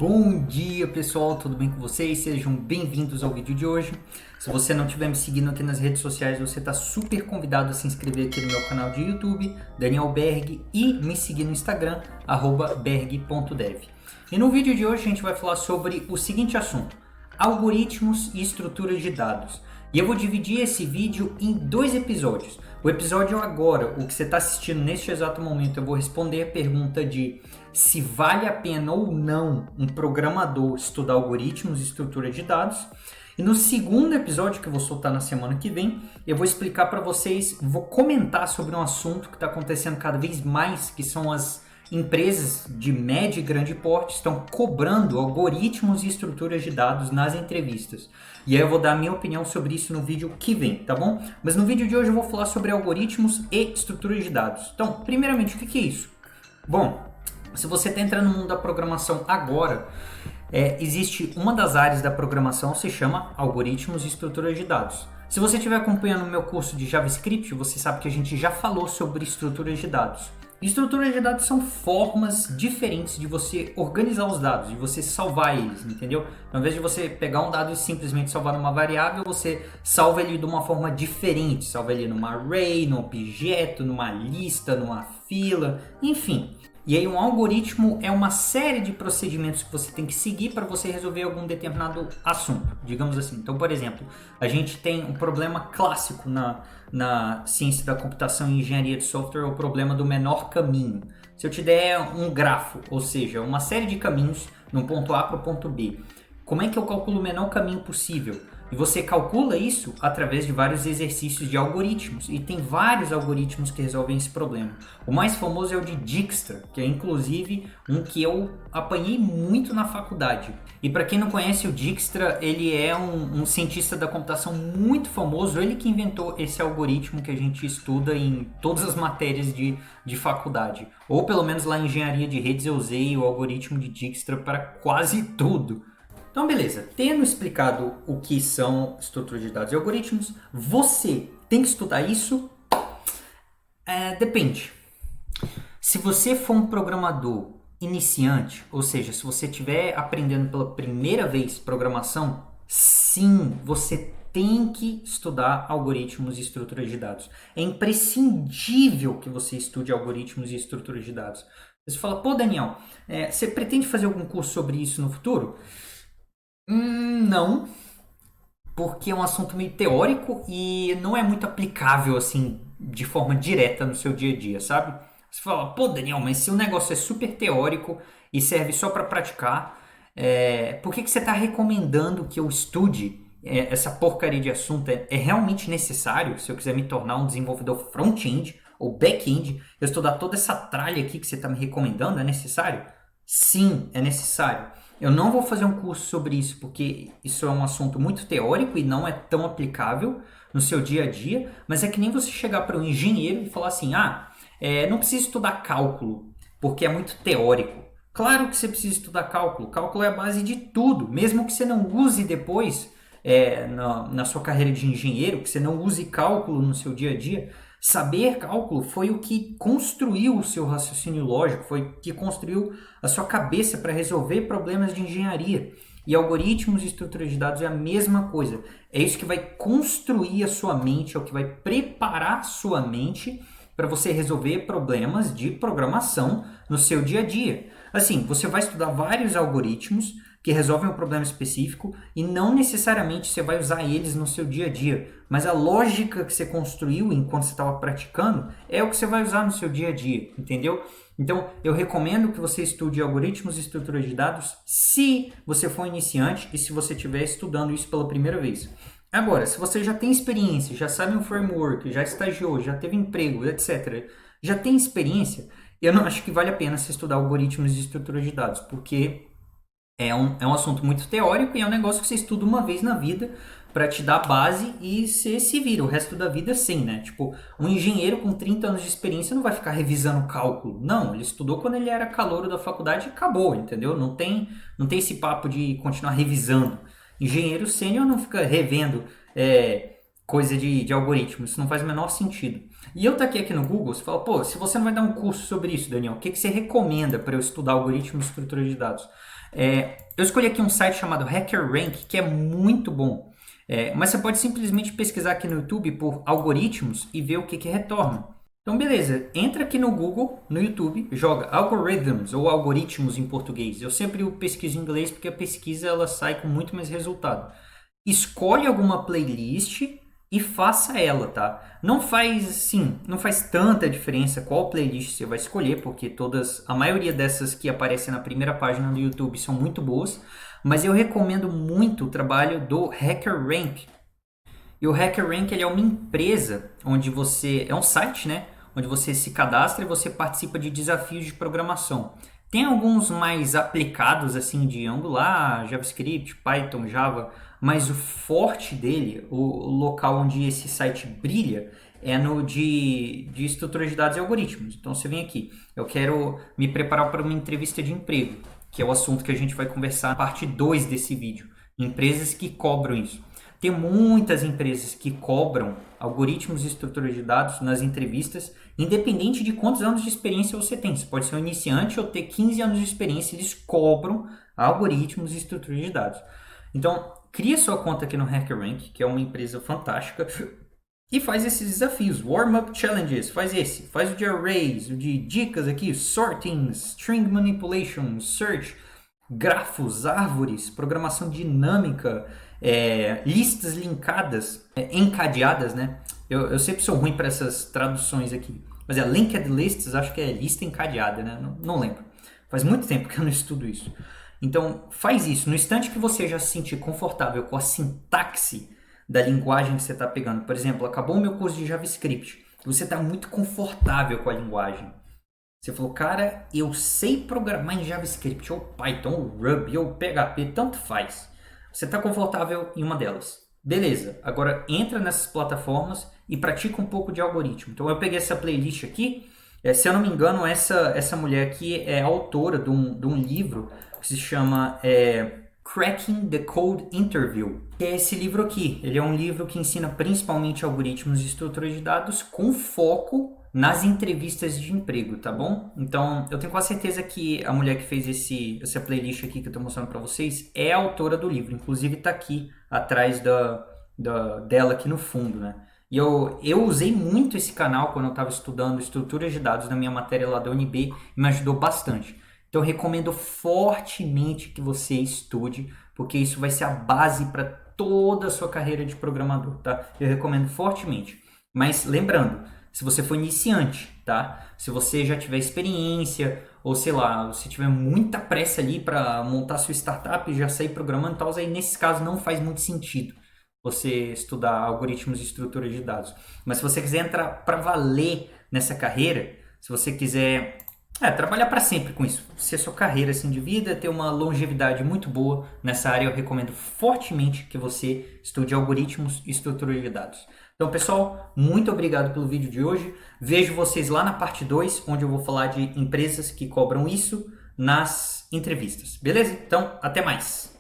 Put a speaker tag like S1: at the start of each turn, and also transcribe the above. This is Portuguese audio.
S1: Bom dia pessoal, tudo bem com vocês? Sejam bem-vindos ao vídeo de hoje. Se você não estiver me seguindo aqui nas redes sociais, você está super convidado a se inscrever aqui no meu canal de YouTube, Daniel Berg, e me seguir no Instagram, @berg.dev. E no vídeo de hoje a gente vai falar sobre o seguinte assunto: algoritmos e estruturas de dados. E eu vou dividir esse vídeo em dois episódios. O episódio agora, o que você está assistindo neste exato momento, eu vou responder a pergunta de se vale a pena ou não um programador estudar algoritmos e estrutura de dados. E no segundo episódio, que eu vou soltar na semana que vem, eu vou explicar para vocês, vou comentar sobre um assunto que está acontecendo cada vez mais, que são as empresas de médio e grande porte estão cobrando algoritmos e estruturas de dados nas entrevistas. E aí eu vou dar a minha opinião sobre isso no vídeo que vem, tá bom? Mas no vídeo de hoje eu vou falar sobre algoritmos e estruturas de dados. Então, primeiramente, o que é isso? Bom, se você está entrando no mundo da programação agora, existe uma das áreas da programação que se chama algoritmos e estruturas de dados. Se você estiver acompanhando o meu curso de JavaScript, você sabe que a gente já falou sobre estruturas de dados. Estruturas de dados são formas diferentes de você organizar os dados, de você salvar eles, entendeu? Ao invés de você pegar um dado e simplesmente salvar numa variável, você salva ele de uma forma diferente. Salva ele numa array, num objeto, numa lista, numa fila, enfim. E aí um algoritmo é uma série de procedimentos que você tem que seguir para você resolver algum determinado assunto, digamos assim. Então, por exemplo, a gente tem um problema clássico na ciência da computação e engenharia de software, o problema do menor caminho. Se eu te der um grafo, ou seja, uma série de caminhos no ponto A para o ponto B, como é que eu calculo o menor caminho possível? E você calcula isso através de vários exercícios de algoritmos. E tem vários algoritmos que resolvem esse problema. O mais famoso é o de Dijkstra, que é inclusive um que eu apanhei muito na faculdade. E para quem não conhece o Dijkstra, ele é um cientista da computação muito famoso. Ele que inventou esse algoritmo que a gente estuda em todas as matérias de faculdade. Ou pelo menos lá em engenharia de redes eu usei o algoritmo de Dijkstra para quase tudo. Então, beleza. Tendo explicado o que são estruturas de dados e algoritmos, você tem que estudar isso? Depende. Se você for um programador iniciante, ou seja, se você estiver aprendendo pela primeira vez programação, sim, você tem que estudar algoritmos e estruturas de dados. É imprescindível que você estude algoritmos e estruturas de dados. Você fala, pô, Daniel, você pretende fazer algum curso sobre isso no futuro? Não, porque é um assunto meio teórico e não é muito aplicável assim de forma direta no seu dia a dia, sabe? Você fala, pô, Daniel, mas se o negócio é super teórico e serve só para praticar, por que você está recomendando que eu estude essa porcaria de assunto? É realmente necessário, se eu quiser me tornar um desenvolvedor front-end ou back-end, eu estudar toda essa tralha aqui que você está me recomendando? É necessário? Sim, é necessário. Eu não vou fazer um curso sobre isso porque isso é um assunto muito teórico e não é tão aplicável no seu dia a dia, mas é que nem você chegar para um engenheiro e falar assim, não precisa estudar cálculo porque é muito teórico. Claro que você precisa estudar cálculo. Cálculo é a base de tudo, mesmo que você não use depois na sua carreira de engenheiro, que você não use cálculo no seu dia a dia. Saber cálculo foi o que construiu o seu raciocínio lógico, foi o que construiu a sua cabeça para resolver problemas de engenharia. E algoritmos e estruturas de dados é a mesma coisa. É isso que vai construir a sua mente, é o que vai preparar a sua mente para você resolver problemas de programação no seu dia a dia. Assim, você vai estudar vários algoritmos que resolvem um problema específico e não necessariamente você vai usar eles no seu dia a dia, mas a lógica que você construiu enquanto você estava praticando é o que você vai usar no seu dia a dia, entendeu? Então, eu recomendo que você estude algoritmos e estruturas de dados se você for iniciante e se você estiver estudando isso pela primeira vez. Agora, se você já tem experiência, já sabe um framework, já estagiou, já teve emprego, etc., já tem experiência, eu não acho que vale a pena você estudar algoritmos e estruturas de dados, porque é um assunto muito teórico e é um negócio que você estuda uma vez na vida para te dar a base e você se vira o resto da vida sim, né? Tipo, um engenheiro com 30 anos de experiência não vai ficar revisando cálculo. Não, ele estudou quando ele era calouro da faculdade e acabou, entendeu? Não tem esse papo de continuar revisando. Engenheiro sênior não fica revendo coisa de algoritmo, isso não faz o menor sentido. E eu taquei aqui no Google, você fala, pô, se você não vai dar um curso sobre isso, Daniel, o que você recomenda para eu estudar algoritmo e estrutura de dados? Eu escolhi aqui um site chamado HackerRank, que é muito bom. Mas você pode simplesmente pesquisar aqui no YouTube por algoritmos e ver o que retorna. Então, beleza, entra aqui no Google, no YouTube, joga algorithms ou algoritmos em português. Eu sempre pesquiso em inglês porque a pesquisa ela sai com muito mais resultado. Escolhe alguma playlist e faça ela, tá? Não faz tanta diferença qual playlist você vai escolher, porque a maioria dessas que aparecem na primeira página do YouTube são muito boas, mas eu recomendo muito o trabalho do HackerRank. E o HackerRank ele é uma empresa onde é um site, né? Onde você se cadastra e você participa de desafios de programação. Tem alguns mais aplicados assim de Angular, JavaScript, Python, Java, mas o forte dele, o local onde esse site brilha, é no de estruturas de dados e algoritmos. Então você vem aqui, eu quero me preparar para uma entrevista de emprego, que é o assunto que a gente vai conversar na parte 2 desse vídeo. Empresas que cobram isso. Tem muitas empresas que cobram algoritmos e estruturas de dados nas entrevistas, independente de quantos anos de experiência você tem. Você pode ser um iniciante ou ter 15 anos de experiência, eles cobram algoritmos e estruturas de dados. Então, cria sua conta aqui no HackerRank, que é uma empresa fantástica, e faz esses desafios. Warm-up challenges, faz o de arrays, o de dicas aqui, sorting, string manipulation, search, grafos, árvores, programação dinâmica, listas linkadas, encadeadas, né? Eu sempre sou ruim para essas traduções aqui. Mas linked lists, acho que é lista encadeada, né? Não lembro. Faz muito tempo que eu não estudo isso. Então, faz isso. No instante que você já se sentir confortável com a sintaxe da linguagem que você está pegando. Por exemplo, acabou o meu curso de JavaScript. Você está muito confortável com a linguagem. Você falou, cara, eu sei programar em JavaScript, ou Python, ou Ruby, ou PHP, tanto faz. Você está confortável em uma delas. Beleza, agora entra nessas plataformas e pratica um pouco de algoritmo. Então eu peguei essa playlist aqui, se eu não me engano, essa mulher aqui é autora de um livro que se chama Cracking the Code Interview, que é esse livro aqui. Ele é um livro que ensina principalmente algoritmos e estruturas de dados com foco nas entrevistas de emprego, tá bom? Então, eu tenho quase certeza que a mulher que fez essa playlist aqui que eu tô mostrando para vocês é a autora do livro. Inclusive, tá aqui atrás dela aqui no fundo, né? E eu usei muito esse canal quando eu estava estudando estruturas de dados na minha matéria lá da UNB e me ajudou bastante. Então, eu recomendo fortemente que você estude, porque isso vai ser a base para toda a sua carreira de programador, tá? Eu recomendo fortemente. Mas, lembrando, se você for iniciante, tá? Se você já tiver experiência, ou sei lá, você tiver muita pressa ali para montar sua startup e já sair programando e tal, aí nesse caso não faz muito sentido você estudar algoritmos e estruturas de dados. Mas se você quiser entrar para valer nessa carreira, se você quiser trabalhar para sempre com isso, ser sua carreira assim, de vida, ter uma longevidade muito boa nessa área, eu recomendo fortemente que você estude algoritmos e estruturas de dados. Então, pessoal, muito obrigado pelo vídeo de hoje. Vejo vocês lá na parte 2, onde eu vou falar de empresas que cobram isso nas entrevistas. Beleza? Então, até mais!